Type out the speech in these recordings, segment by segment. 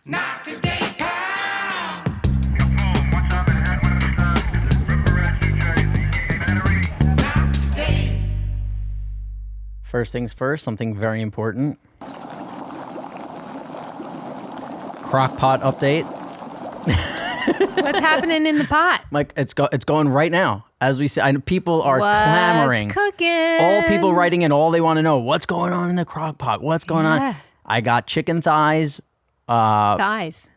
Not today, pal. Not today. First things first, something very important. Crock-pot update. What's happening in the pot? Like it's going right now. As we say, I know people are clamoring. What's cooking? All people writing in, all they want to know, what's going on in the crock pot? What's going on? I got chicken thighs.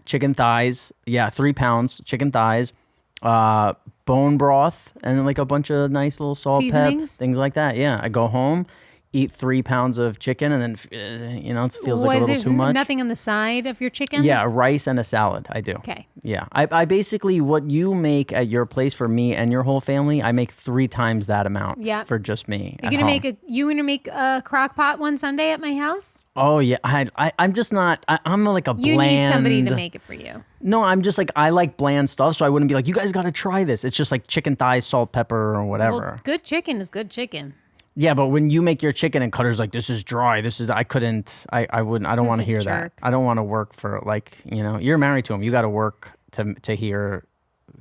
Chicken thighs. Yeah, 3 pounds. Chicken thighs. Bone broth. And like a bunch of nice little salt, pep, things like that. Yeah, I go home, eat 3 pounds of chicken, and then, it feels like a little too much. There's nothing on the side of your chicken? Yeah, rice and a salad. I do. Okay. Yeah. I basically, what you make at your place for me and your whole family, I make 3 times that amount for just me. You gonna make a crock pot one Sunday at my house? Oh yeah, I'm just not. I'm like a bland. You need somebody to make it for you. No, I'm just like I like bland stuff, so I wouldn't be like, you guys got to try this. It's just like chicken thighs, salt, pepper, or whatever. Well, good chicken is good chicken. Yeah, but when you make your chicken and Cutter's like, this is dry. I couldn't. I wouldn't. I don't want to hear that. I don't want to work for you're married to him. You got to work to hear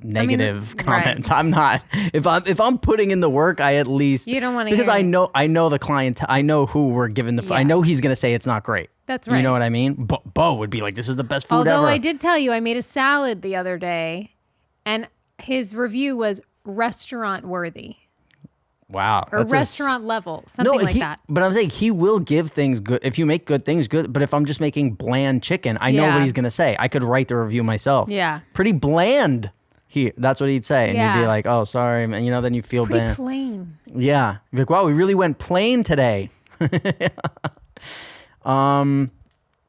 negative comments. Right. I'm not. If I'm putting in the work, I at least you don't want to because I know the client. I know who we're giving the. Yes. I know he's gonna say it's not great. That's right. You know what I mean? Bo would be like, this is the best food ever. Although I did tell you, I made a salad the other day, and his review was restaurant worthy. Wow. Or restaurant level, something like that. But I'm saying he will give things good. If you make good things, good. But if I'm just making bland chicken, I know what he's going to say. I could write the review myself. Yeah. Pretty bland. That's what he'd say. And you'd be like, oh, sorry. And then you feel bad. Pretty plain. Yeah. You're like, wow, we really went plain today. I'm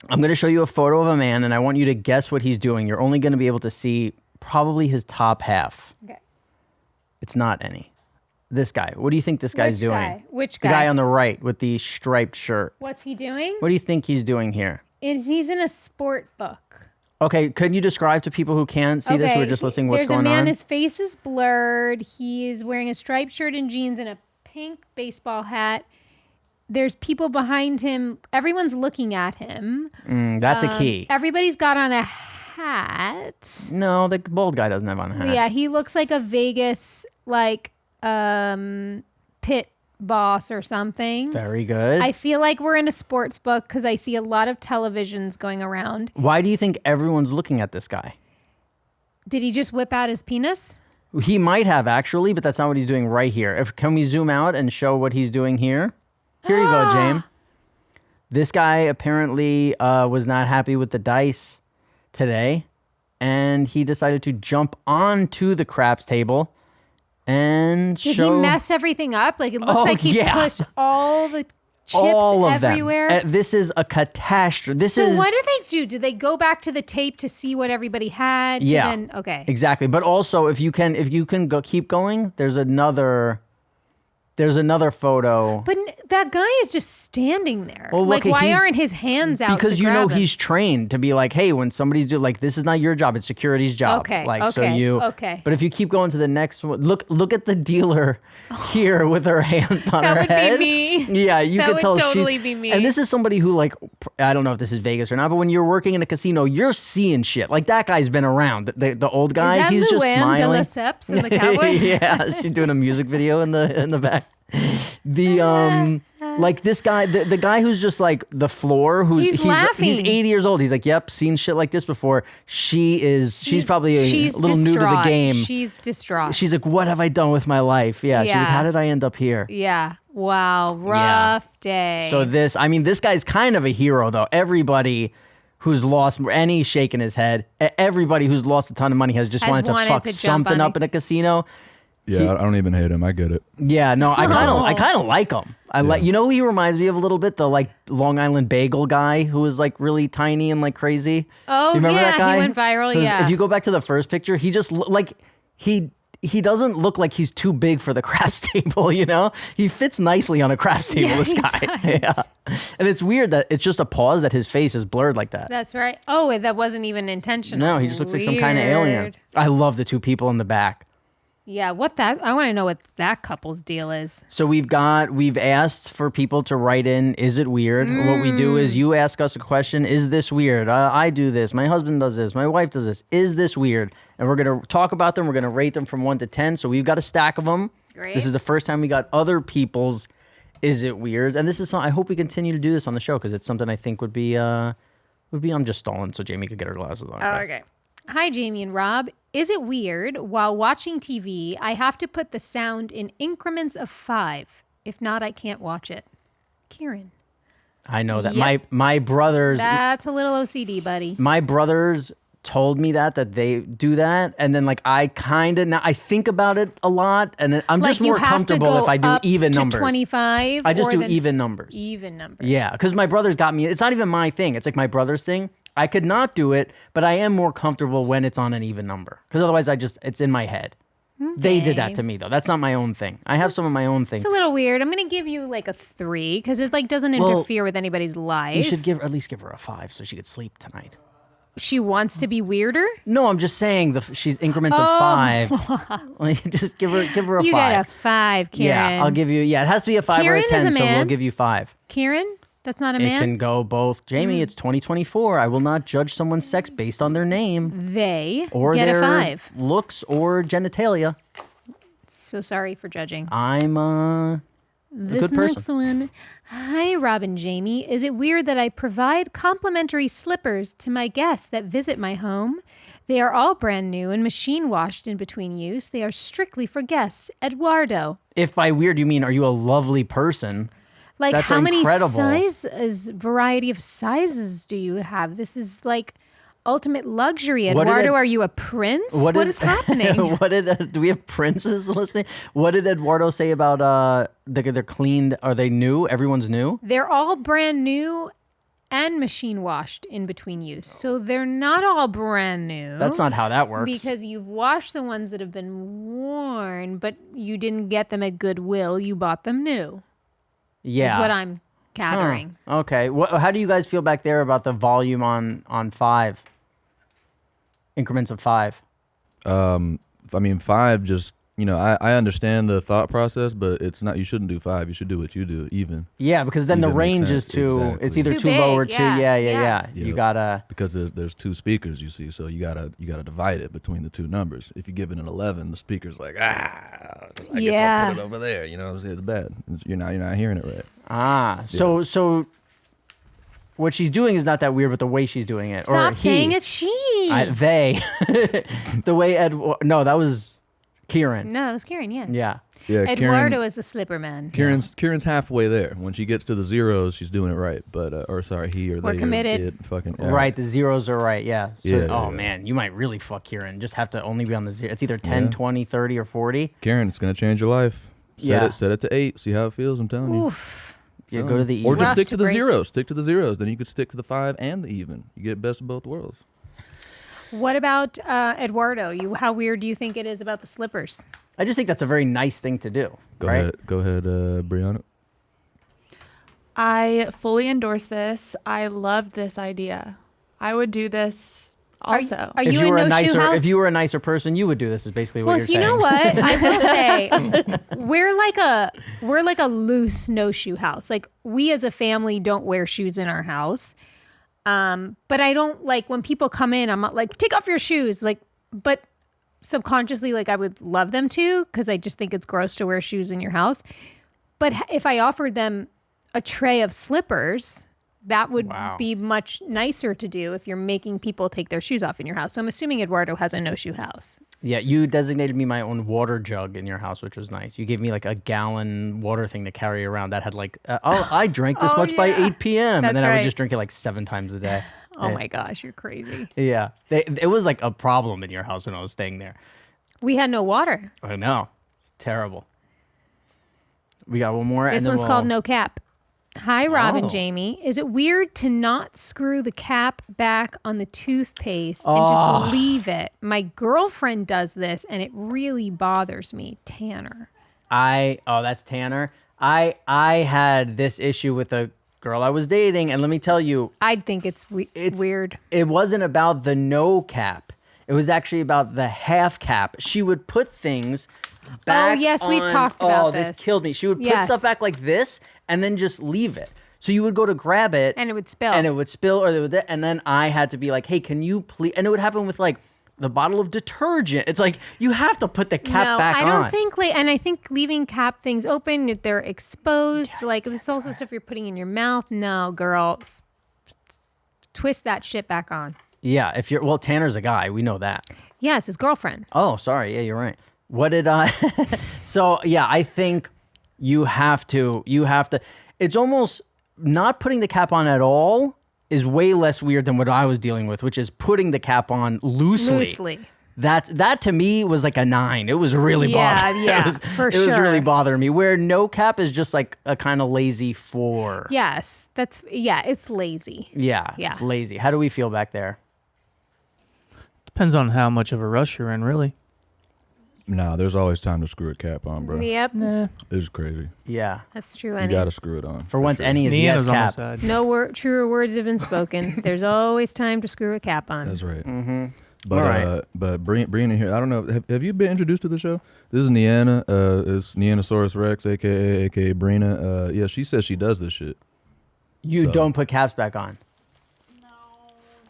going to show you a photo of a man, and I want you to guess what he's doing. You're only going to be able to see probably his top half. Okay. It's not Enny. This guy. What do you think this guy's doing? Which guy? The guy on the right with the striped shirt. What's he doing? What do you think he's doing here? He's in a sport book. Okay, could you describe to people who can't see this, who are just listening, what's going on? There's a man, his face is blurred. He's wearing a striped shirt and jeans and a pink baseball hat. There's people behind him. Everyone's looking at him. That's a key. Everybody's got on a hat. No, the bald guy doesn't have on a hat. Yeah, he looks like a Vegas, pit boss or something. Very good. I feel like we're in a sports book because I see a lot of televisions going around. Why do you think everyone's looking at this guy? Did he just whip out his penis? He might have actually, but that's not what he's doing right here. Can we zoom out and show what he's doing here? Here you go, James. This guy apparently was not happy with the dice today, and he decided to jump onto the craps table and Did he mess everything up? Like it looks like he pushed all the chips everywhere. This is a catastrophe. So what do they do? Do they go back to the tape to see what everybody had? Yeah. Okay. Exactly. But also, if you can keep going, there's another photo. But that guy is just standing there. Well, look, why aren't his hands out? Because he's trained to be like, hey, when somebody's this is not your job, it's security's job. Okay. Okay. But if you keep going to the next one, look at the dealer here with her hands on her head. That would be me. Yeah, you could tell totally be me. And this is somebody who I don't know if this is Vegas or not, but when you're working in a casino, you're seeing shit. Like that guy's been around. The old guy, he's just smiling. De Lesseps in the cowboy? Yeah, she's doing a music video in the back. This guy, the guy who's just like the floor, he's laughing. He's 80 years old. He's like, yep, seen shit like this before. She's probably a little new to the game. She's distraught. She's like, what have I done with my life? Yeah. She's like, how did I end up here? Yeah. Wow. Rough day. So this guy's kind of a hero though. Everybody who's lost, Enny's shaking his head. Everybody who's lost a ton of money has wanted to fuck something up in a casino. Yeah, I don't even hate him. I get it. Yeah, no, I kind of like him. Who he reminds me of a little bit, the Long Island bagel guy who was really tiny and crazy. Oh, you remember that guy? He went viral. Yeah. If you go back to the first picture, he just he doesn't look like he's too big for the craps table. He fits nicely on a craps table. This guy. Yeah, and it's weird that it's just a pause that his face is blurred like that. That's right. Oh, that wasn't even intentional. No, he just looks like some kind of alien. I love the two people in the back. Yeah, I want to know what that couple's deal is. So we've asked for people to write in, is it weird? What we do is you ask us a question, is this weird? I do this, my husband does this, my wife does this. Is this weird? And we're going to talk about them. We're going to rate them from 1 to 10. So we've got a stack of them. Great. This is the first time we got other people's is it weird? And this is something, I hope we continue to do this on the show because it's something I think would be I'm just stalling so Jamie could get her glasses on. Okay. Hi, Jamie and Rob. Is it weird while watching TV, I have to put the sound in increments of 5? If not, I can't watch it. Kieran. I know that. Yep. My brothers. That's a little OCD, buddy. My brothers told me that they do that, and then like I think about it a lot, and then I'm just more comfortable if I do even numbers. 25. I just do even numbers. Even numbers. Yeah, because my brothers got me. It's not even my thing. It's like my brother's thing. I could not do it, but I am more comfortable when it's on an even number. Because otherwise, it's in my head. Okay. They did that to me, though. That's not my own thing. I have some of my own things. It's a little weird. I'm going to give you like a 3 because it like doesn't interfere with anybody's life. You should at least give her a 5 so she could sleep tonight. She wants to be weirder? No, I'm just saying she's increments of 5. Just give her a 5. You got a 5, Kieran. Yeah, I'll give you. Yeah, it has to be a 5 Kieran or a 10, is a so we'll man. give you 5. Kieran? That's not a It man? can go both. Jamie, it's 2024. I will not judge someone's sex based on their name. They or get their a 5. looks or genitalia. So sorry for judging. I'm a This good person. next one. Hi, Rob and Jamie. Is it weird that I provide complimentary slippers to my guests that visit my home? They are all brand new and machine washed in between use. They are strictly for guests. Eduardo. If by weird you mean, are you a lovely person? Like, That's how incredible. many variety of sizes do you have? This is like ultimate luxury. Eduardo, are you a prince? What is happening? Do we have princes listening? What did Eduardo say about they're cleaned? Are they new? Everyone's new? They're all brand new and machine washed in between use. So they're not all brand new. That's not how that works. Because you've washed the ones that have been worn, but you didn't get them at Goodwill. You bought them new. Yeah. Is what I'm gathering. Huh. Okay. How do you guys feel back there about the volume on 5? Increments of 5? I mean, 5 just, I understand the thought process, but it's not, you shouldn't do 5. You should do what you do, even. Yeah, because then the Even makes range is sense. too, Exactly. it's either Too too big, low or too, yeah. yeah. Yep. You gotta. Because there's 2 speakers, you see, so you gotta divide it between the 2 numbers. If you give it an 11, the speaker's like, I guess I'll put it over there. You know what I'm saying? It's bad. You're not hearing it right. So what she's doing is not that weird, but the way she's doing it. Stop or saying it's she. They. The way no, that was Kieran. No, it was Kieran, yeah. Yeah. Yeah, Eduardo is the slipper man. Kieran's halfway there. When she gets to the zeros, she's doing it right. But he or We're they committed. or it fucking Right, the zeros are right, yeah. So, Yeah. man, you might really fuck Kieran. Just have to only be on the zero. It's either 10, Yeah. 20, 30, or 40. Kieran, it's gonna change your life. Yeah. Set it to 8. See how it feels. I'm telling you. Oof. Yeah, go to the Or even. just Rough stick to to the break. zeros. Stick to the zeros. Then you could stick to the 5 and the even. You get best of both worlds. What about Eduardo? How weird do you think it is about the slippers? I just think that's a very nice thing to do. Go right? ahead, Brianna. I fully endorse this. I love this idea. I would do this also. Are If you you in were no a nicer, shoe house? if you were a nicer person, you would do this. Is basically what Well, you're you saying. know what? I will say we're like a loose no shoe house. Like, we as a family don't wear shoes in our house. But I don't like when people come in, I'm not like, take off your shoes. Like, but subconsciously, like, I would love them to, because I just think it's gross to wear shoes in your house. But if I offered them a tray of slippers, that would be much nicer to do if you're making people take their shoes off in your house. So I'm assuming Eduardo has a no shoe house. Yeah, you designated me my own water jug in your house, which was nice. You gave me like a gallon water thing to carry around that had like, I drank this much by 8 p.m. and then I would just drink it like 7 times a day. Oh my gosh, you're crazy. Yeah, it was like a problem in your house when I was staying there. We had no water. I know, terrible. We got one more. This and then one's called we'll- No Cap. Hi, Rob and Oh. Jamie. Is it weird to not screw the cap back on the toothpaste and Oh. just leave it? My girlfriend does this, and it really bothers me. Tanner. That's Tanner. I had this issue with a girl I was dating, and let me tell you, I think it's weird. it wasn't about the no cap. It was actually about the half cap. She would put things back. yes, we've talked about Oh, this this. killed me. She would put Yes. stuff back like this and then just leave it. So you would go to grab it. And it would spill. And then I had to be like, hey, can you please? And it would happen with like the bottle of detergent. It's like, you have to put the cap back on. I don't think, and I think leaving cap things open, if they're exposed, this is also stuff you're putting in your mouth. No, girl, twist that shit back on. Yeah, Tanner's a guy. We know that. Yeah, it's his girlfriend. Oh, sorry. Yeah, you're right. What did I? So yeah, I think you have to. It's almost not putting the cap on at all is way less weird than what I was dealing with, which is putting the cap on loosely. That to me was like a 9. It was really bothering. Yeah, it was really bothering me. Where no cap is just like a kind of lazy 4. Yes, it's lazy. Yeah, it's lazy. How do we feel back there? Depends on how much of a rush you're in, really. Nah, there's always time to screw a cap on, bro. Yep, It's crazy. Yeah, that's true. You Enny. gotta screw it on. For once, sure. Enny is Niana's yes on my cap. side. No truer words have been spoken. There's always time to screw a cap on. That's right. Mm-hmm. But All right. but Brianna here, I don't know. Have you been introduced to the show? This is Niana. It's Nianosaurus Rex, aka Brianna. Yeah, she says she does this shit. You So- don't put caps back on.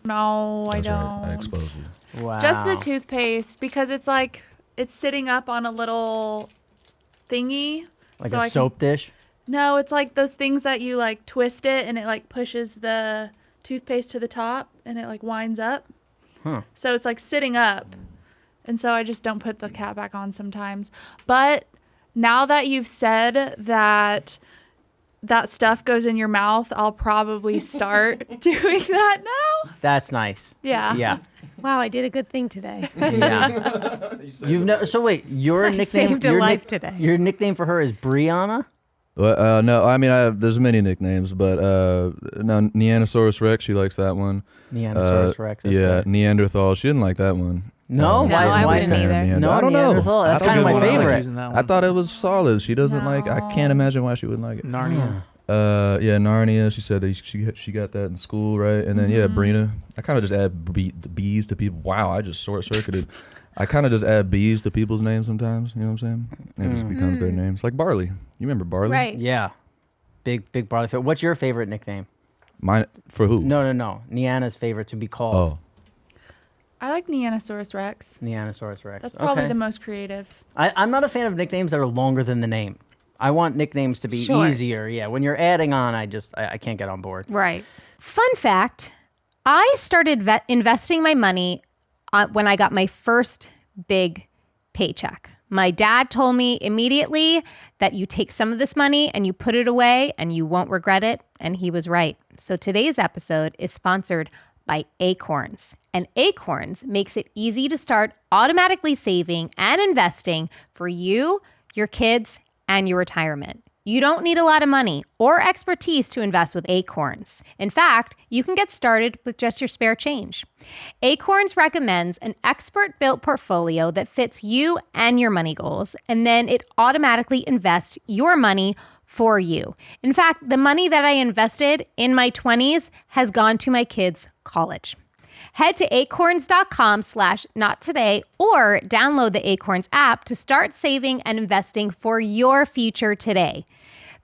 No, I That's don't. right. I exposed you. Wow. Just the toothpaste because it's like it's sitting up on a little thingy. like so a I soap dish. No, it's like those things that you like twist it and it like pushes the toothpaste to the top and it like winds up. Huh. So it's like sitting up. And so I just don't put the cap back on sometimes. But now that you've said that stuff goes in your mouth, I'll probably start doing that now. That's nice. Yeah. Yeah. Wow, I did a good thing today. Yeah. You've never. So wait, your I nickname. saved a life today. Your nickname for her is Brianna. Well, no, I mean, there's many nicknames, but no, Neandersaurus Rex, she likes that one. Neanderthal Rex. That's Yeah, right. Neanderthal, she didn't like that one. No, No, why is I why wouldn't either. No, I don't know. Neanderthal. That's I kind of don't my know. I like favorite. using that one. I thought it was solid. She doesn't like. I can't imagine why she wouldn't like it. Narnia. Yeah, Narnia. She said that she got that in school, right? And then yeah, Brina. I kind of just add the B's to people. Wow, I just short circuited. I kind of just add B's to people's names sometimes. You know what I'm saying? It just becomes their names. Like Barley. You remember Barley? Right. Yeah. Big barley fit. What's your favorite nickname? Mine for who? No. Neanna's favorite to be called. Oh, I like Neanosaurus Rex. Neandersaurus Rex. That's probably Okay. the most creative. I'm not a fan of nicknames that are longer than the name. I want nicknames to be Short. easier. Yeah. When you're adding on, I can't get on board. Right. Fun fact, I started investing my money when I got my first big paycheck. My dad told me immediately that you take some of this money and you put it away and you won't regret it. And he was right. So today's episode is sponsored by Acorns. And Acorns makes it easy to start automatically saving and investing for you, your kids, and your retirement. You don't need a lot of money or expertise to invest with Acorns. In fact, you can get started with just your spare change. Acorns recommends an expert-built portfolio that fits you and your money goals, and then it automatically invests your money for you. In fact, the money that I invested in my 20s has gone to my kids' college. Head to acorns.com/nottoday or download the Acorns app to start saving and investing for your future today.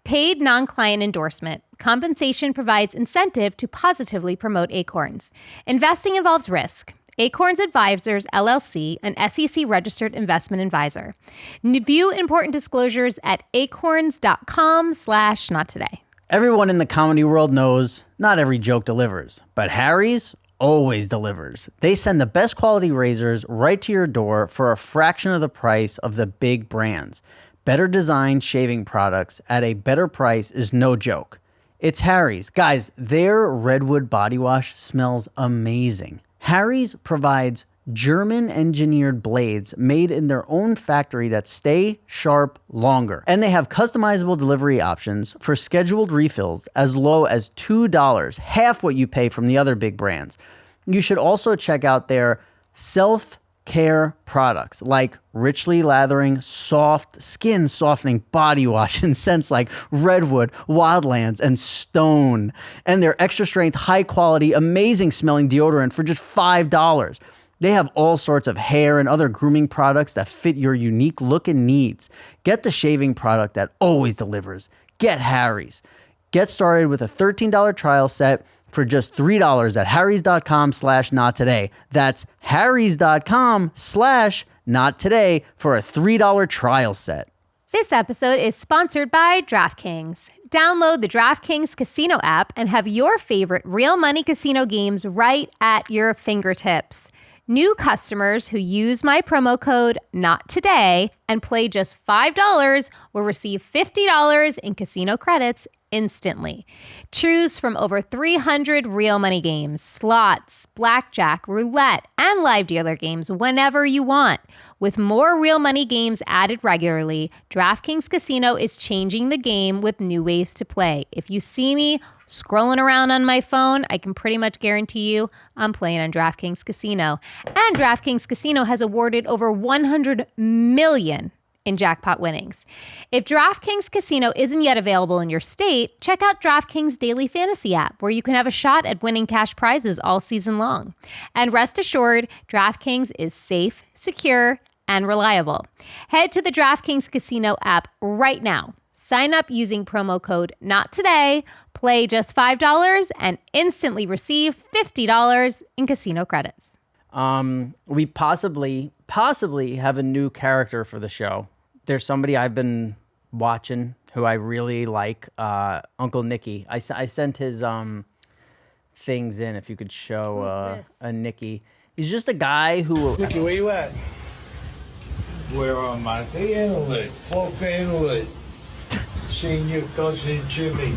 Paid non-client endorsement. Compensation provides incentive to positively promote Acorns. Investing involves risk. Acorns Advisors, LLC, an SEC-registered investment advisor. View important disclosures at acorns.com/nottoday. Everyone in the comedy world knows not every joke delivers, but Harry's always delivers. They send the best quality razors right to your door for a fraction of the price of the big brands. Better designed shaving products at a better price is no joke. It's Harry's. Guys, their Redwood body wash smells amazing. Harry's provides German-engineered blades made in their own factory that stay sharp longer. And they have customizable delivery options for scheduled refills as low as $2, half what you pay from the other big brands. You should also check out their self-care products like richly lathering, soft, skin-softening body wash in scents like Redwood, Wildlands, and Stone. And their extra-strength, high-quality, amazing-smelling deodorant for just $5. They have all sorts of hair and other grooming products that fit your unique look and needs. Get the shaving product that always delivers. Get Harry's. Get started with a $13 trial set for just $3 at harrys.com/nottoday. That's harrys.com/nottoday for a $3 trial set. This episode is sponsored by DraftKings. Download the DraftKings Casino app and have your favorite real money casino games right at your fingertips. New customers who use my promo code NOTTODAY and play just $5 will receive $50 in casino credits instantly. Choose from over 300 real money games, slots, blackjack, roulette, and live dealer games whenever you want. With more real money games added regularly, DraftKings Casino is changing the game with new ways to play. If you see me scrolling around on my phone, I can pretty much guarantee you I'm playing on DraftKings Casino. And DraftKings Casino has awarded over $100 million in jackpot winnings. If DraftKings Casino isn't yet available in your state, check out DraftKings Daily Fantasy app, where you can have a shot at winning cash prizes all season long. And rest assured, DraftKings is safe, secure, and reliable. Head to the DraftKings Casino app right now. Sign up using promo code NOTTODAY, play just $5, and instantly receive $50 in casino credits. We possibly have a new character for the show. There's somebody I've been watching who I really like, Uncle Nicky. I sent his things in. If you could show a Nicky. He's just a guy who... Nicky, where you at? Where am I? The inlet. Walk inlet. Seeing your cousin Jimmy.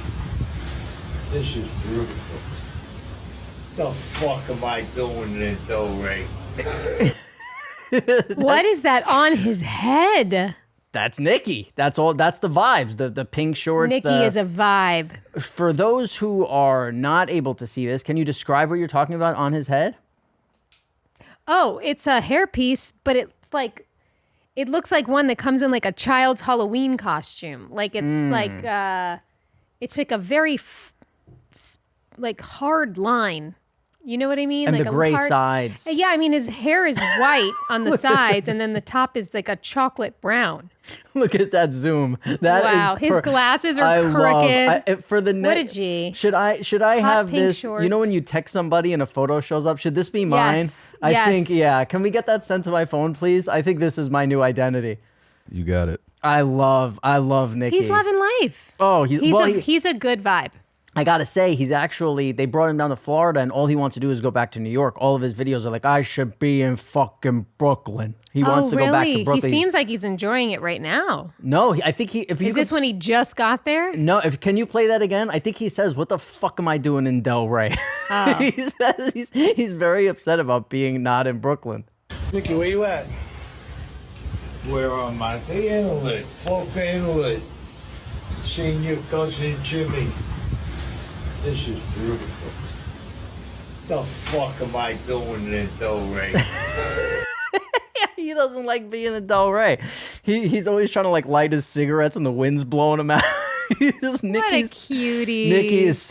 This is beautiful. The fuck am I doing in Delray? What is that on his head? That's Nicky. That's all. That's the vibes. The pink shorts. Nicky is a vibe. For those who are not able to see this, can you describe what you're talking about on his head? Oh, it's a hairpiece, but it looks like one that comes in like a child's Halloween costume. Like it's it's like a very hard line. You know what I mean? And like the gray sides. Yeah, I mean his hair is white on the sides, and then the top is like a chocolate brown. Look at that zoom. That is his glasses are crooked. For the What a G. Should I have pink this? shorts. You know when you text somebody and a photo shows up? Should this be mine? Yes. I think yeah. Can we get that sent to my phone, please? I think this is my new identity. You got it. I love Nicky. He's loving life. Oh, he's a good vibe. I gotta say, they brought him down to Florida, and all he wants to do is go back to New York. All of his videos are like, I should be in fucking Brooklyn. He wants to go back to Brooklyn. He seems like he's enjoying it right now. No, I think Is this when he just got there? No, can you play that again? I think he says, what the fuck am I doing in Delray? Oh. He says he's very upset about being not in Brooklyn. Nicky, where you at? Where am I? The inlet. Walk inlet. Seeing your cousin Jimmy. This is beautiful. The fuck am I doing in Delray? He doesn't like being in Delray. He's always trying to light his cigarettes and the wind's blowing him out. What a cutie. Nicky is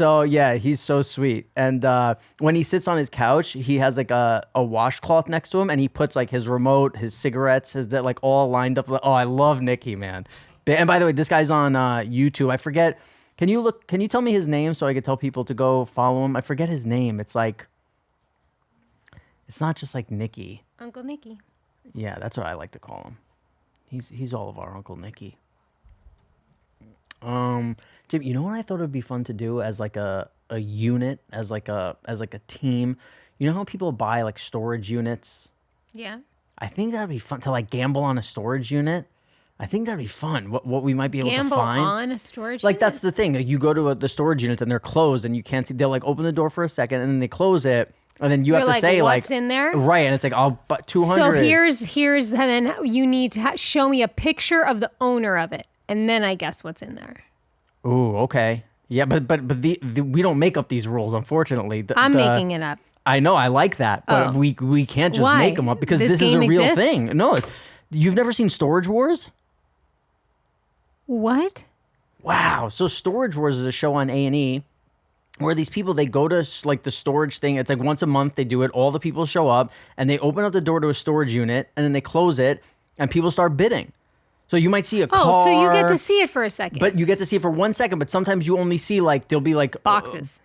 he's so sweet. And when he sits on his couch, he has a washcloth next to him, and he puts his remote, his cigarettes, all lined up. Oh, I love Nicky, man. And by the way, this guy's on YouTube. I forget. Can you tell me his name so I could tell people to go follow him? I forget his name. It's not just like Nicky. Uncle Nicky. Yeah, that's what I like to call him. He's all of our Uncle Nicky. Jim, you know what I thought would be fun to do as a unit, as a team? You know how people buy storage units? Yeah. I think that'd be fun to gamble on a storage unit. I think that'd be fun. What we might be able to find. Gamble on a storage unit? That's the thing. You go to the storage units and they're closed and you can't see. They'll open the door for a second and then they close it. And then you're have to say what's in there? Right. And it's I'll but 200. So here's then you need to show me a picture of the owner of it. And then I guess what's in there. Ooh, okay. Yeah, but we don't make up these rules, unfortunately. I'm making it up. I know. I like that. But we can't just make them up because this is a real thing. No, you've never seen Storage Wars? What? Wow. So Storage Wars is a show on A&E where these people, they go to like the storage thing. It's like once a month they do it. All the people show up and they open up the door to a storage unit and then they close it and people start bidding. So you might see a car. Oh, so you get to see it for a second. But you get to see it for 1 second. But sometimes you only see like, there'll be like boxes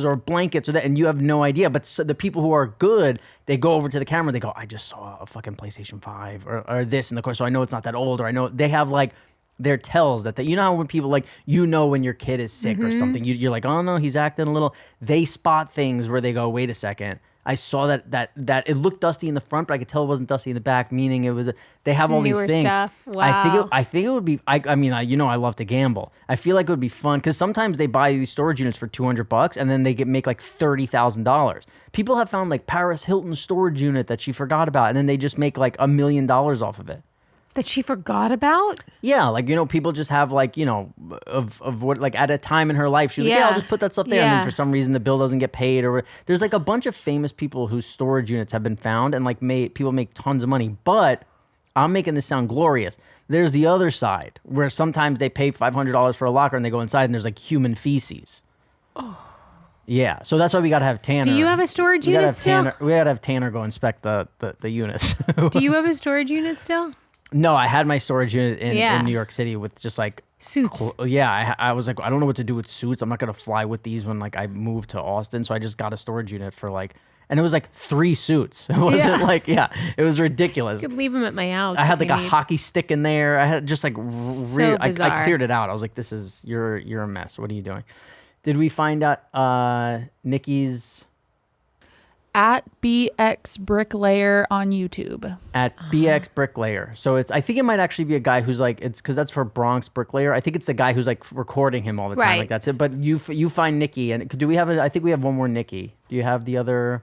or blankets or that, and you have no idea. But so the people who are good, they go over to the camera. They go, I just saw a fucking PlayStation 5 or this in the course. So I know it's not that old, or I know they have like their tells that you know how when people like, you know, when your kid is sick or something, you're like, oh no, he's acting a little. They spot things where they go, wait a second. I saw that it looked dusty in the front, but I could tell it wasn't dusty in the back. Meaning it was. They have all Newer these things. stuff. Wow. I think it would be. I mean, you know, I love to gamble. I feel like it would be fun because sometimes they buy these storage units for $200 and then they make like $30,000. People have found like Paris Hilton's storage unit that she forgot about, and then they just make like $1 million off of it. That she forgot about? Yeah, like, you know, people just have like, you know, of what, like at a time in her life, she was like, yeah, I'll just put that stuff there. And then for some reason the bill doesn't get paid, or there's like a bunch of famous people whose storage units have been found and like people make tons of money. But I'm making this sound glorious. There's the other side where sometimes they pay $500 for a locker and they go inside and there's like human feces. Oh. Yeah, so that's why we got to have Tanner. Do you have a storage unit still? We got to have Tanner go inspect the units. Do you have a storage unit still? No, I had my storage unit in New York City with just like suits. I was like, I don't know what to do with suits. I'm not gonna fly with these when like I moved to Austin, so I just got a storage unit for like, and it was like 3 suits. It wasn't it was ridiculous. You could leave them at my house. I had like a hockey stick in there. I had just like I cleared it out. I was like, this is you're a mess. What are you doing? Did we find out Nicky's? At BX Bricklayer on YouTube. At BX Bricklayer. So I think it might actually be a guy who's like, it's because that's for Bronx Bricklayer. I think it's the guy who's like recording him all the time. Right. Like that's it. But you find Nicky, and do we have I think we have one more Nicky. Do you have the other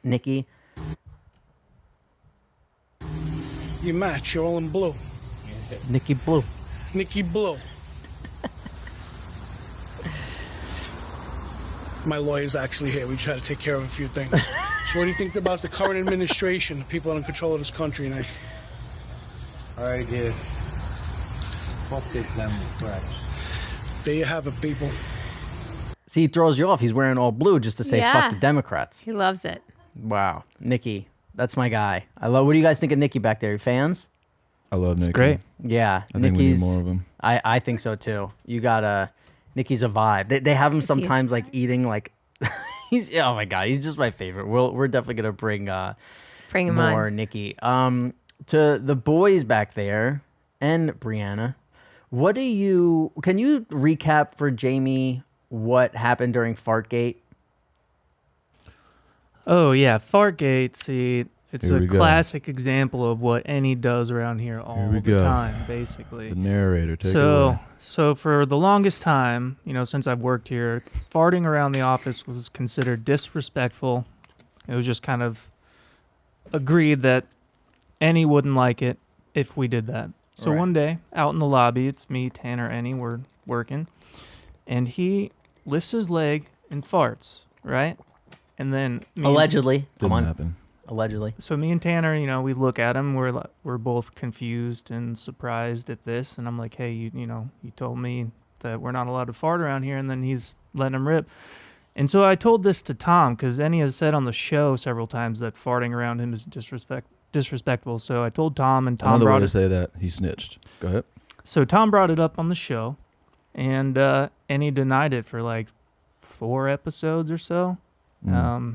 Nicky? You match. You're all in blue. Nicky Blue. Nicky Blue. My lawyer's actually here. We try to take care of a few things. So what do you think about the current administration, the people that are in control of this country, Nick? All right, dude. Fuck this Democrats. There you have it, people. See, he throws you off. He's wearing all blue just to say fuck the Democrats. He loves it. Wow. Nicky. That's my guy. What do you guys think of Nicky back there? Fans? I love Nicky. Great. Yeah. I think we need more of him. I think so too. You got Nicky's a vibe. They have him sometimes like eating like oh my god, he's just my favorite. We're definitely gonna bring him more on. Nicky. To the boys back there and Brianna, can you recap for Jamie what happened during FartGate? Oh yeah, FartGate. See, it's Here a we go. classic example of what Enny does around here all we the go. time, basically. The narrator, take it away. So for the longest time, you know, since I've worked here, farting around the office was considered disrespectful. It was just kind of agreed that Enny wouldn't like it if we did that. So Right. one day, out in the lobby, it's me, Tanner, Enny, we're working, and he lifts his leg and farts, right? And then Allegedly. Come Didn't on. happen. Allegedly. So me and Tanner, you know, we look at him. We're both confused and surprised at this. And I'm like, hey, you told me that we're not allowed to fart around here. And then he's letting him rip. And so I told this to Tom because Enny has said on the show several times that farting around him is disrespectful. So I told Tom, and Tom Another way brought to it. say that, he snitched. Go ahead. So Tom brought it up on the show, and Enny denied it for like 4 episodes or so.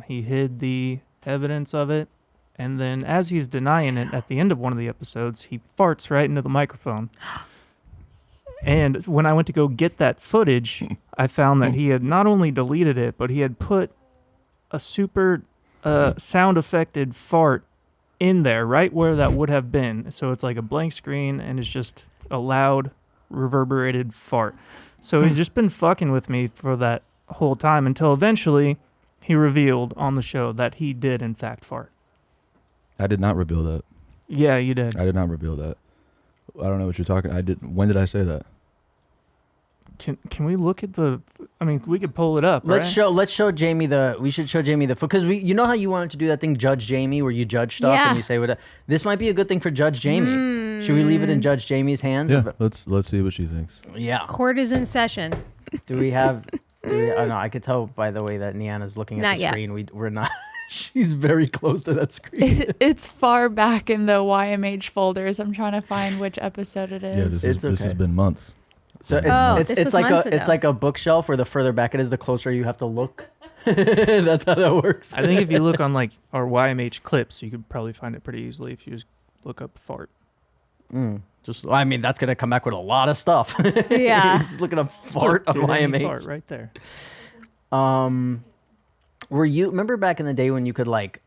He hid the evidence of it, and then as he's denying it at the end of one of the episodes, he farts right into the microphone. And when I went to go get that footage, I found that he had not only deleted it, but he had put a super sound affected fart in there right where that would have been. So it's like a blank screen and it's just a loud reverberated fart. So he's just been fucking with me for that whole time until eventually he revealed on the show that he did in fact fart. I did not reveal that. Yeah, you did. I did not reveal that. I don't know what you're talking. When did I say that? Can we look at the? I mean, we could pull it up. Let's right? show Jamie the. We should show Jamie the because you know how you wanted to do that thing, Judge Jamie, where you judge stuff and you say what. This might be a good thing for Judge Jamie. Should we leave it in Judge Jamie's hands? Yeah, let's see what she thinks. Yeah. Court is in session. Do we have? Oh no, I could tell by the way that Niana's looking at Not the yet. screen. We're not. She's very close to that screen. It's far back in the YMH folders. I'm trying to find which episode it Yeah, is. this has been months. So this it's was like months it's ago. like a bookshelf where the further back it is, the closer you have to look. That's how that works. I think if you look on like our YMH clips, you could probably find it pretty easily if you just look up fart. I mean, that's gonna come back with a lot of stuff. Yeah. Just looking up fart on Dude, any YMH. fart right there. Were you remember back in the day when you could like?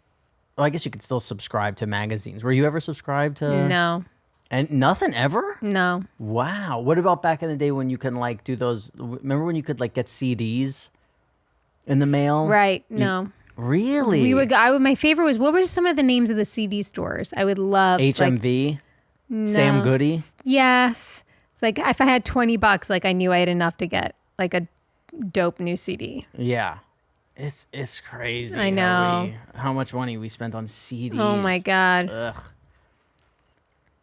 Well, I guess you could still subscribe to magazines. Were you ever subscribed to? No. And nothing ever? No. Wow. What about back in the day when you can like do those? Remember when you could like get CDs in the mail? Right. No. Really? We would. My favorite was, what were some of the names of the CD stores? I would love HMV. Like, Sam no. Goody. Yes. It's like if I had $20, like I knew I had enough to get like a dope new CD. Yeah. It's crazy. I know. How much money we spent on CDs. Oh my God. Ugh.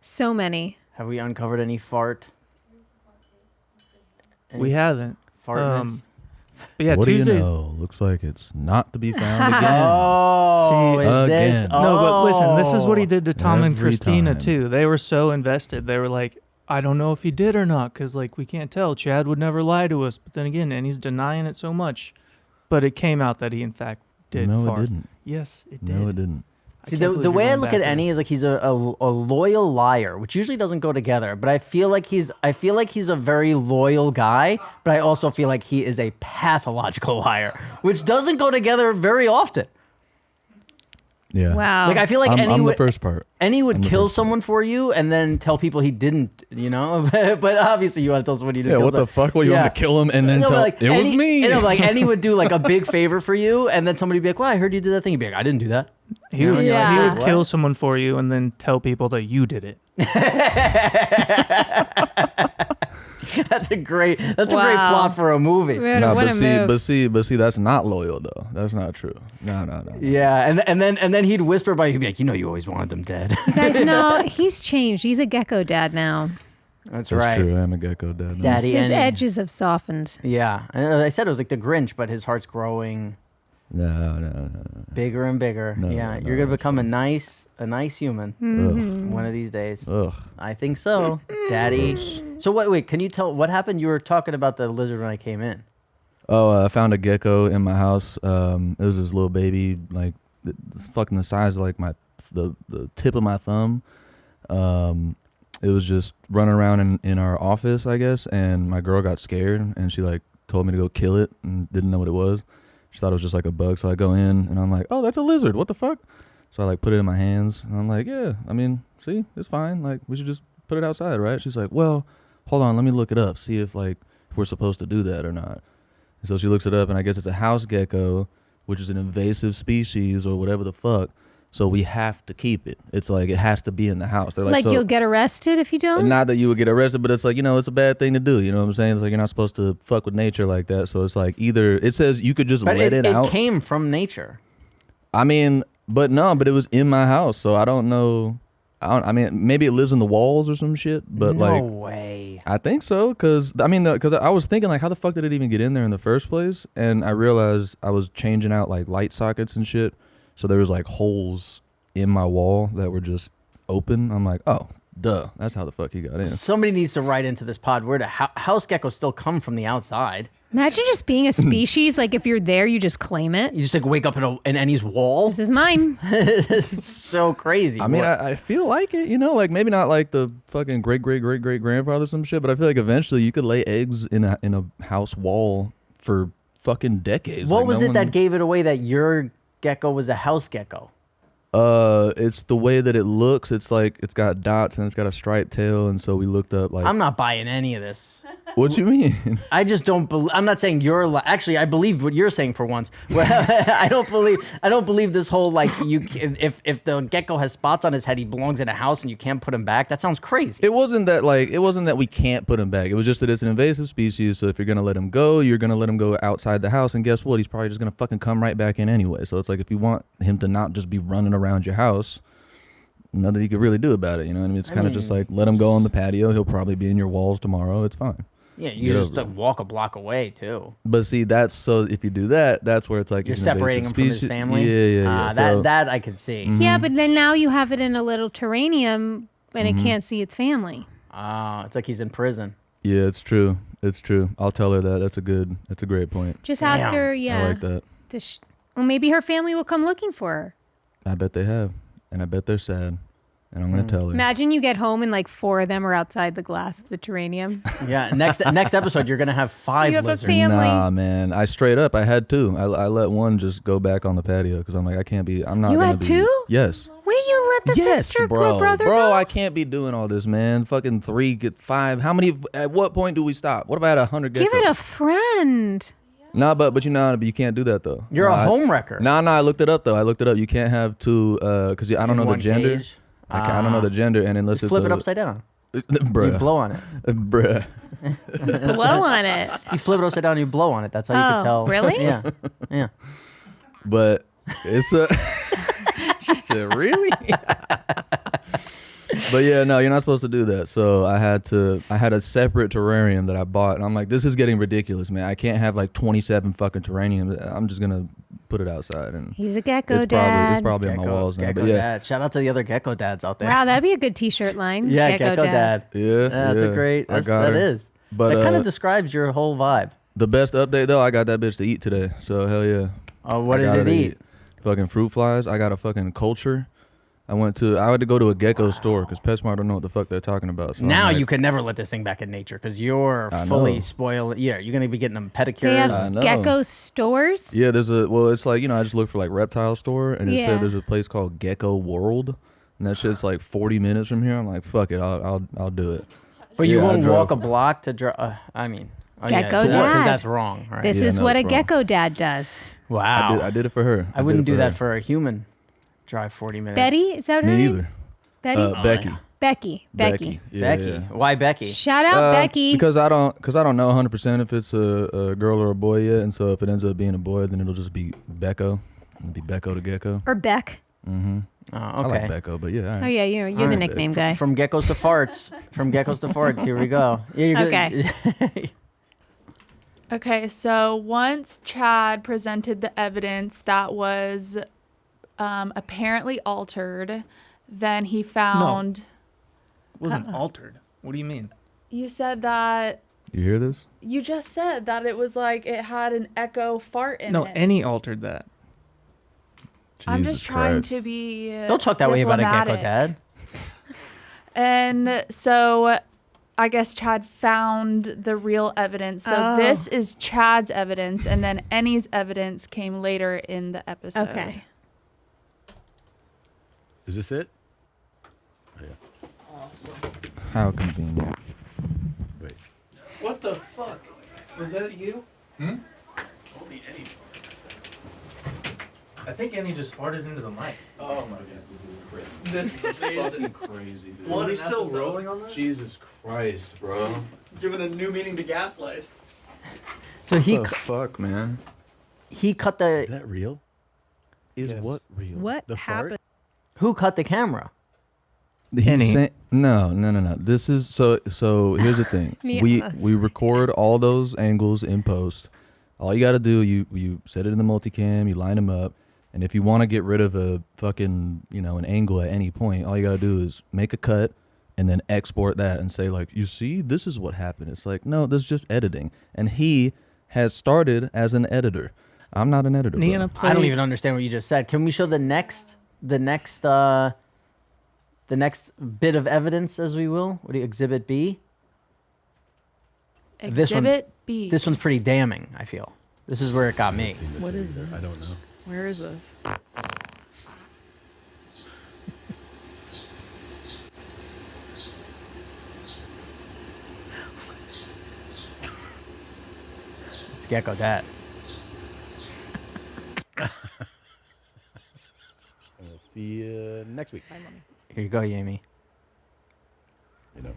So many. Have we uncovered any fart? We haven't. Fartness? But yeah, what Tuesdays. do you know? Looks like it's not to be found again. Oh, See, is this? again. No, but listen, this is what he did to Tom and Every Christina time. too. They were so invested. They were like, I don't know if he did or not, because like we can't tell. Chad would never lie to us. But then again, and he's denying it so much. But it came out that he in fact did No, fart. it didn't. Yes, it did. No, it didn't. I See, can't the believe you're way I going look back at to Enny this. is like he's a loyal liar, which usually doesn't go together. But I feel like he's a very loyal guy, but I also feel like he is a pathological liar, which doesn't go together very often. Yeah. Wow. Like I feel like I'm Enny the would, first part. Enny would I'm the kill first someone for you and then tell people he didn't, you know? But obviously you want to tell someone he didn't Yeah, kill what the someone. fuck? What, you want me to kill him and then No, tell but, like, it was Enny- me? You know, like Enny would do like a big favor for you, and then somebody would be like, "Well, I heard you did that thing." He'd be like, "I didn't do that." He would, Yeah. he would What? kill someone for you and then tell people that you did it. That's a great Wow. plot for a movie. No, what but a see, move. but see, that's not loyal though. That's not true. No. Yeah, and then he'd whisper by you, he'd be like, "You know, you always wanted them dead." You guys know he's changed. He's a Gecko dad now. That's That's right, true. I'm a Gecko dad. Daddy. His Enny. edges have softened. Yeah, and I said it was like the Grinch, but his heart's growing No. bigger and bigger. No, yeah, no, you're gonna that's become a nice human one of these days. Ugh. I think so, Daddy. So wait, can you tell what happened? You were talking about the lizard when I came in. Oh, I found a gecko in my house. It was this little baby, like it's fucking the size of like the tip of my thumb. It was just running around in our office, I guess, and my girl got scared and she like told me to go kill it and didn't know what it was. She thought it was just like a bug, so I go in and I'm like, "Oh, that's a lizard. What the fuck?" So I like put it in my hands and I'm like, "Yeah, I mean, see, it's fine. Like we should just put it outside, right?" She's like, "Well, hold on, let me look it up, see if we're supposed to do that or not." And so she looks it up, and I guess it's a house gecko, which is an invasive species or whatever the fuck. So we have to keep it. It's like it has to be in the house. They're Like so, you'll get arrested if you don't? not that you would get arrested, but it's like, you know, it's a bad thing to do. You know what I'm saying? It's like you're not supposed to fuck with nature like that. So it's like either it says you could just But let it out. It came from nature. I mean, but it was in my house, so I don't know. I mean, maybe it lives in the walls or some shit, but no like, way. I think so, because I was thinking like, how the fuck did it even get in there in the first place? And I realized I was changing out like light sockets and shit, so there was like holes in my wall that were just open. I'm like, oh, duh, that's how the fuck he got in. Somebody needs to write into this pod where do house geckos still come from the outside? Imagine just being a species. Like if you're there, you just claim it. You just like wake up in Enny's wall. This is mine. It's so crazy. I mean, What? I feel like it, you know, like maybe not like the fucking great grandfather or some shit, but I feel like eventually you could lay eggs in a house wall for fucking decades. What Like, was no it that one- gave it away that your gecko was a house gecko? It's the way that it looks. It's like it's got dots and it's got a striped tail, and so we looked up like. I'm not buying any of this. What you mean? I just don't believe. I'm not saying you're. Actually, I believe what you're saying for once. I don't believe this whole like if the gecko has spots on his head, he belongs in a house and you can't put him back. That sounds crazy. It wasn't that we can't put him back. It was just that it's an invasive species. So if you're gonna let him go, you're gonna let him go outside the house, and guess what? He's probably just gonna fucking come right back in anyway. So it's like if you want him to not just be running around your house, nothing you could really do about it. You know what I mean? It's kind of just like let him go on the patio. He'll probably be in your walls tomorrow. It's fine. Yeah, you Get just over it. walk a block away too. But see, that's so if you do that, that's where it's like You're it's an separating him invasive from his species. family. Yeah. That I could see. Yeah, but then now you have it in a little terrarium and it can't see its family. It's like he's in prison. Yeah, it's true. It's true. I'll tell her that. That's a great point. Just ask Damn. her, yeah. I like that. Well, maybe her family will come looking for her. I bet they have, and I bet they're sad. And I'm gonna tell her. Imagine you get home and like 4 of them are outside the glass of the terrarium. Yeah, next episode you're gonna have 5 You have a lizards. family. Nah, man. I straight up, I had 2. I let one just go back on the patio because I'm like, I can't be. I'm not. You gonna had be, 2? Yes. Wait, you let the Yes, sister bro. brother Bro, go? I can't be doing all this, man. Fucking 3, get 5. How many? At what point do we stop? What if I had 100 geckos? Give it a friend. Nah, but you know, you can't do that though. You're a home wrecker. Nah, I looked it up though. I looked it up. You can't have 2 because I don't In know the one gender. cage? I don't know the gender, and unless You it's flip it upside down. bruh, You blow on it. bruh. Blow on it. You flip it upside down. You blow on it. That's how you Oh, can tell. really? Yeah. But it's a. She said, "Really?" But yeah, no, you're not supposed to do that. So I had a separate terrarium that I bought, and I'm like, this is getting ridiculous, man. I can't have like 27 fucking terrariums. I'm just gonna put it outside, and He's a gecko it's dad. probably on my walls now. Gecko But yeah, dad. Shout out to the other gecko dads out there. Wow, that'd be a good T-shirt line. Yeah, gecko dad. yeah, That's a great. I That's, got that her. is. But That kind of describes your whole vibe. the best update though, I got that bitch to eat today. So hell yeah. Oh, what I did got it her to eat? Fucking fruit flies. I got a fucking culture. I had to go to a gecko store because PetSmart don't know what the fuck they're talking about. So Now I'm like, you could never let this thing back in nature because you're I fully know. spoiled. Yeah, you're gonna be getting them They pedicures. I have know. gecko stores. Yeah, it's like, I just looked for like reptile store and it Yeah. said there's a place called Gecko World and that shit's like 40 minutes from here. I'm like, fuck it, I'll do it. But you Yeah, I won't drove. walk a block to drive. Gecko because dad. that's wrong, right? This Yeah, is no, what a it's wrong. gecko dad does. Wow. I did it for her. I wouldn't did it do that her. for a human. Drive 40 minutes. Betty, is that her Me name? either. Betty. Becky. Becky. Yeah, Becky. yeah. Why Becky? Shout out Becky. Because I don't know 100% if it's a girl or a boy yet, and so if it ends up being a boy, then it'll just be Becco. It'll be Becco to Gecko. Or Beck. Oh, I okay. like Becco, but yeah. all Oh right. yeah, you're the right. nickname guy. From geckos to farts. From geckos to farts. Here we go. Yeah, you're good. Okay. Okay, so once Chad presented the evidence that was apparently altered, then he found. It wasn't altered. What do you mean? You said that. You hear this? You just said that it was like it had an echo fart in No, it. Enny altered that. I'm Jesus just trying Christ. to be. Don't talk that way about a gecko diplomatic. dad. And so I guess Chad found the real evidence. So Oh. this is Chad's evidence, and then Enny's evidence came later in the episode. Okay. Is this it? How convenient. Wait. What the fuck? Was that you? I think Enny just farted into the mic. Oh my goodness, this is crazy. This This is fucking crazy, dude. Are we still rolling on that? Jesus Christ, bro. Giving a new meaning to gaslight. So he What the fuck, man? he cut Is the that real? Is Yes. what real? What The fart? happened? who cut the camera? He's no. This is so. Here's the thing. Yes. We record all those angles in post. All you got to do, you set it in the multicam, you line them up, and if you want to get rid of a fucking an angle at any point, all you got to do is make a cut and then export that and say like, you see, this is what happened. It's like, no, this is just editing, and he has started as an editor. I'm not an editor. bro. Nina played. I don't even understand what you just said. Can we show the next bit of evidence, as we will? What do you, Exhibit B? This one- Exhibit B. This one's pretty damning, I feel. This is where it got me. What is this? I don't know. Where is this? It's Gecko Dad. We'll see you next week. Here you go, Yami. You know.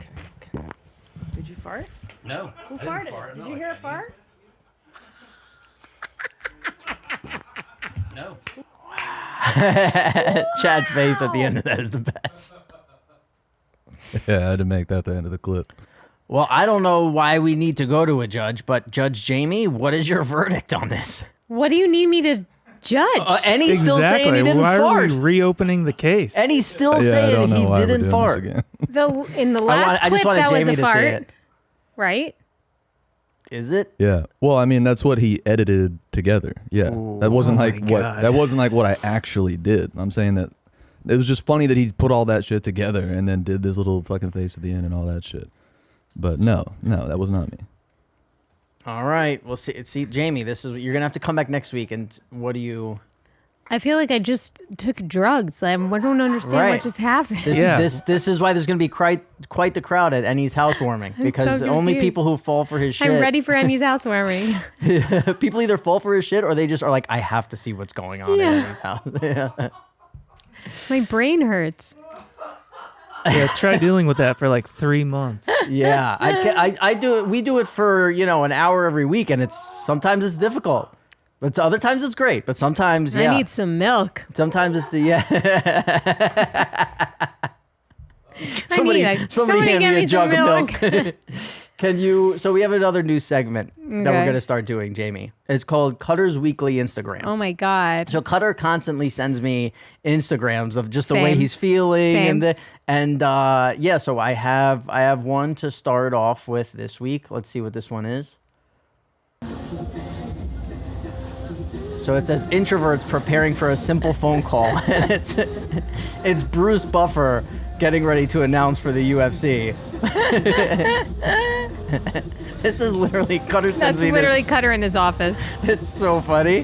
Did you fart? No. Who farted? Did you hear a fart? No. Chad's face at the end of that is the best. Yeah, I had to make that the end of the clip. Well, I don't know why we need to go to a judge, but Judge Jamie, what is your verdict on this? What do you need me to judge? And he's still saying he didn't Why fart. are we reopening the case? And he's still I saying don't know he why we're didn't doing fart. this again. In the last I just clip, wanted that was Jamie a to fart, say it. right? Is it? Yeah. Well, I mean, that's what he edited together. Yeah. That wasn't Oh like my what God. that wasn't like what I actually did. I'm saying that it was just funny that he put all that shit together and then did this little fucking face at the end and all that shit. But no, that was not me. All right. Well, see, Jamie, you're gonna have to come back next week. And what do you? I feel like I just took drugs. I don't understand Right. what just happened. This is why there's gonna be quite the crowd at Enny's housewarming because so only confused. people who fall for his shit. I'm ready for Enny's housewarming. People either fall for his shit or they just are like, I have to see what's going on Yeah. in Enny's house. Yeah. My brain hurts. Yeah, try dealing with that for like 3 months. Yeah, I do it. We do it for an hour every week, and sometimes it's difficult, but other times it's great. But sometimes, yeah, I need some milk. sometimes it's somebody hand get me a me jug some of milk. Can you? So we have another new segment that we're Okay. gonna start doing, Jamie. It's called Cutter's Weekly Instagram. Oh my God. So Cutter constantly sends me Instagrams of just the way Same. he's feeling Same. yeah. So I have one to start off with this week. Let's see what this one is. So it says introverts preparing for a simple phone call, and it's Bruce Buffer getting ready to announce for the UFC. This is literally Cutter sends That's me literally Cutter in his office. this. It's so funny.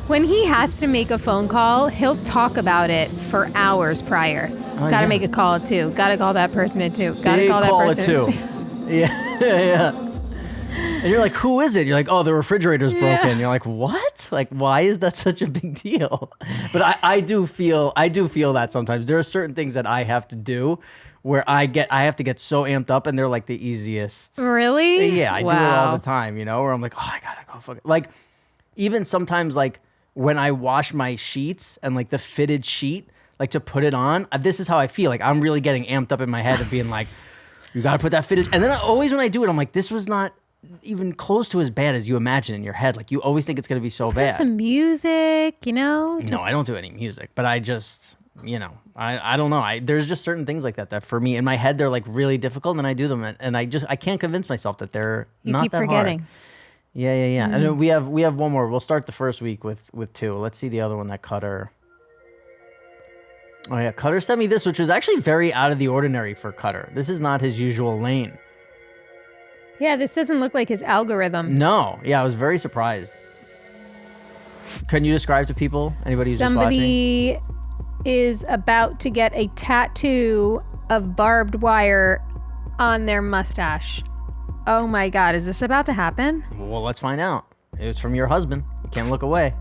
When he has to make a phone call, he'll talk about it for hours prior. Gotta yeah. make a call at 2. Gotta call that person at 2. Gotta Big call that call person. at 2. Yeah. And you're like, who is it? You're like, oh, the refrigerator's broken. You're like, what? Like, why is that such a big deal? But I do feel that sometimes there are certain things that I have to do where I have to get so amped up, and they're like the easiest. Really? Yeah, I do it all the time, where I'm like, oh, I gotta go fuck it. Like, even sometimes, like, when I wash my sheets and, like, the fitted sheet, like, to put it on, this is how I feel. Like, I'm really getting amped up in my head of being like, you gotta put that fitted. And then always when I do it, I'm like, this was not even close to as bad as you imagine in your head. Like, you always think it's gonna be so bad. Put some music, No, I don't do any music, but I just, I don't know. There's just certain things like that for me in my head, they're like really difficult, and I do them, and I can't convince myself that they're You not keep that forgetting. hard. Yeah. And then we have one more. We'll start the first week with 2. Let's see the other one that Cutter. Oh yeah, Cutter sent me this, which was actually very out of the ordinary for Cutter. This is not his usual lane. Yeah, this doesn't look like his algorithm. No, yeah, I was very surprised. Can you describe to people, anybody who's just watching? Somebody is about to get a tattoo of barbed wire on their mustache. Oh my God, is this about to happen? Well, let's find out. It's from your husband. You can't look away.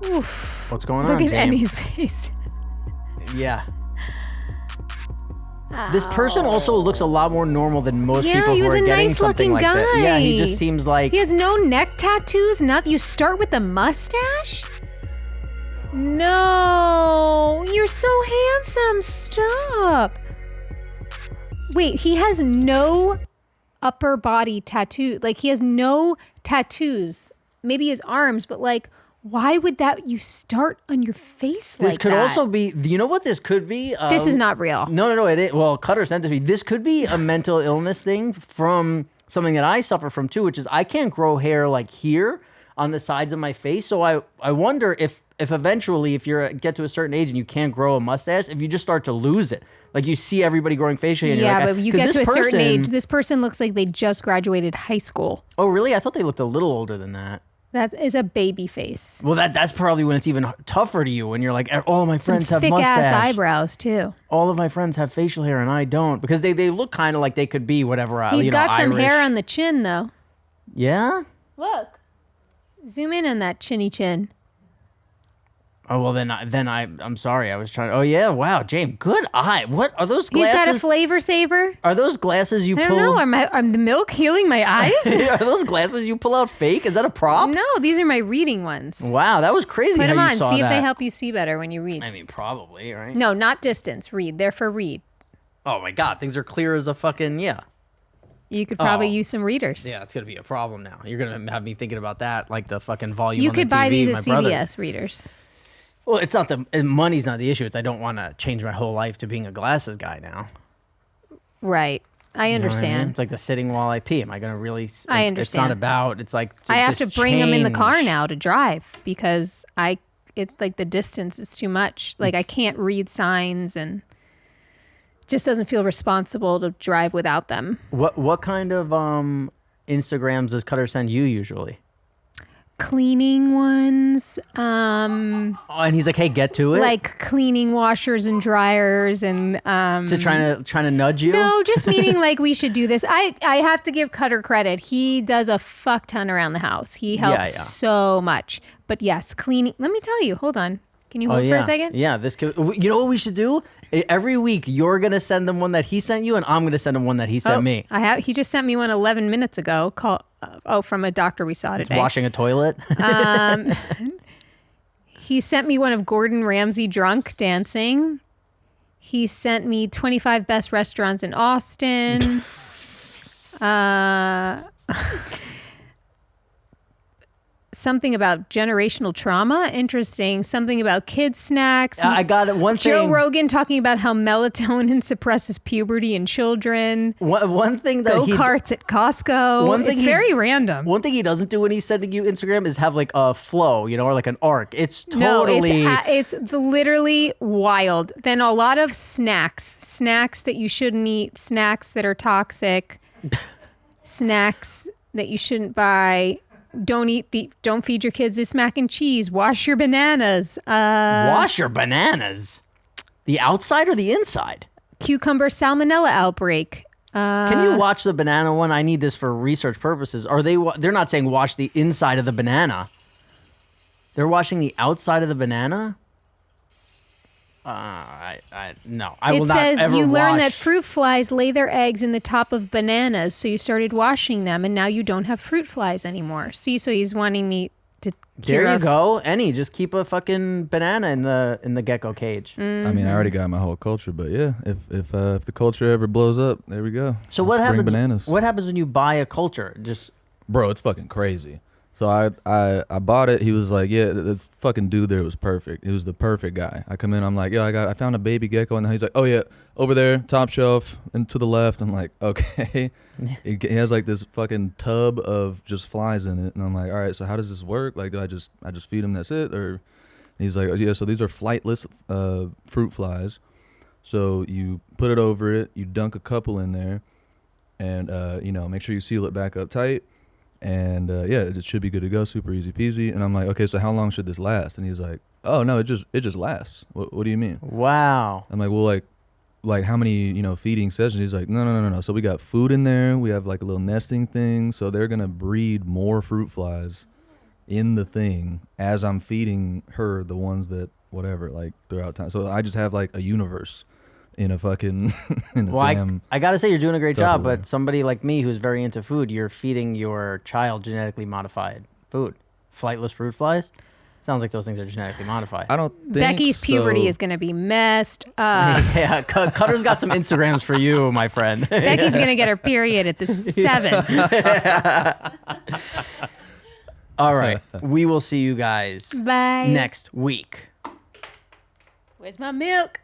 Oof. What's going Look on, at James? Enny's face. Yeah. This person also looks a lot more normal than most Yeah, people he who was are a getting nice something looking like that. Yeah, he guy. just seems like He has no neck tattoos. You start with the mustache? No, you're so handsome. Stop. Wait, he has no upper body tattoo. Like, he has no tattoos. Maybe his arms, but like, why would you start on your face like that? this could also be. You know what this could be? This is not real. No. It is. Well, Cutter sent it to me. This could be a mental illness thing from something that I suffer from too, which is I can't grow hair like here on the sides of my face. So I wonder if eventually, if you get to a certain age and you can't grow a mustache, if you just start to lose it. Like, you see everybody growing facial hair. And Yeah, you're like, but you 'cause get this to a certain person- age, this person looks like they just graduated high school. Oh, really? I thought they looked a little older than that. That is a baby face. Well, that's probably when it's even tougher to you, when you're like, all of my friends have Thick mustache. ass eyebrows too. All of my friends have facial hair and I don't, because they look kind of like they could be whatever. He's got some Irish. hair on the chin though. Yeah. Look. Zoom in on that chinny chin. Oh well, then I'm sorry. I was trying. Oh yeah, wow, James, good eye. What are those He's glasses? got a flavor saver. Are those glasses you I pull? don't know. Are the milk healing my eyes? Are those glasses you pull out fake? Is that a prop? No, these are my reading ones. Wow, that was crazy. Put how them you on. saw See if that. they help you see better when you read. I mean, probably, right? No, not distance. Read. They're for read. Oh my God, things are clear as a fucking You could probably use some readers. Yeah, it's gonna be a problem now. You're gonna have me thinking about that, like the fucking volume. You on could the TV, buy these my at brother's. CVS readers. Well, it's not money's not the issue. It's I don't want to change my whole life to being a glasses guy now. Right. I You know what understand. mean? It's like the sitting while I pee. Am I gonna really? I It's understand. not about. It's like I have to bring them in the car change. now to drive because it's like the distance is too much. Like I can't read signs and just doesn't feel responsible to drive without them. What kind of Instagrams does Cutter send you usually? Cleaning ones, Oh, and he's like, "Hey, get to it." like cleaning washers and dryers and to trying to nudge you. No, just meaning like we should do this. I have to give Cutter credit. He does a fuck ton around the house. He helps yeah. so much. But yes, cleaning. Let me tell you. Hold on. Can you hold for a second? Yeah, this could. You know what we should do? Every week, you're gonna send them one that he sent you, and I'm gonna send him one that he sent me. He just sent me one 11 minutes ago. From a doctor we saw today. Washing a toilet. He sent me one of Gordon Ramsay drunk dancing. He sent me 25 best restaurants in Austin. Something about generational trauma. Interesting. Something about kids snacks. I got it. One Joe thing. Rogan talking about how melatonin suppresses puberty in children. One thing that Go-karts at Costco. It's very random. One thing he doesn't do when he's sending you Instagram is have like a flow, or like an arc. It's totally. No, it's literally wild. Then a lot of snacks that you shouldn't eat, snacks that are toxic, snacks that you shouldn't buy. Don't feed your kids this mac and cheese. Wash your bananas. Wash your bananas. The outside or the inside? Cucumber salmonella outbreak. Can you watch the banana one? I need this for research purposes. They're not saying wash the inside of the banana. They're washing the outside of the banana? No. I will not ever It says you learn that wash- fruit flies lay their eggs in the top of bananas, so you started washing them, and now you don't have fruit flies anymore. See, so he's wanting me to cure There you a- go. Enny, just keep a fucking banana in the gecko cage. I mean, I already got my whole culture, but yeah, if the culture ever blows up, there we go. So Let's what bring happens? Bananas. What happens when you buy a culture? Just Bro, it's fucking crazy. So I bought it. He was like, yeah, this fucking dude there was perfect. He was the perfect guy. I come in, I'm like, yo, I found a baby gecko, and he's like, oh yeah, over there, top shelf, and to the left. I'm like, okay. He has like this fucking tub of just flies in it, and I'm like, all right, so how does this work? Like, do I just feed him? That's it? Or he's like, oh, yeah, so these are flightless fruit flies. So you put it over it, you dunk a couple in there, and make sure you seal it back up tight. And yeah, it should be good to go, super easy peasy. And I'm like, okay, so how long should this last? And he's like, oh no, it just lasts. What do you mean? wow. I'm like, well, like how many feeding sessions? He's like, no. So we got food in there. We have like a little nesting thing. So they're gonna breed more fruit flies in the thing as I'm feeding her the ones that whatever like throughout time. So I just have like a universe in a fucking damn I gotta say you're doing a great job, Tupperware. but somebody like me who's very into food, you're feeding your child genetically modified food. Flightless fruit flies? Sounds like those things are genetically modified. I don't think Becky's puberty so. is going to be messed up. Yeah, Cutter's got some Instagrams for you, my friend. Becky's going to get her period at the 7. All right, we will see you guys Bye. next week. Where's my milk?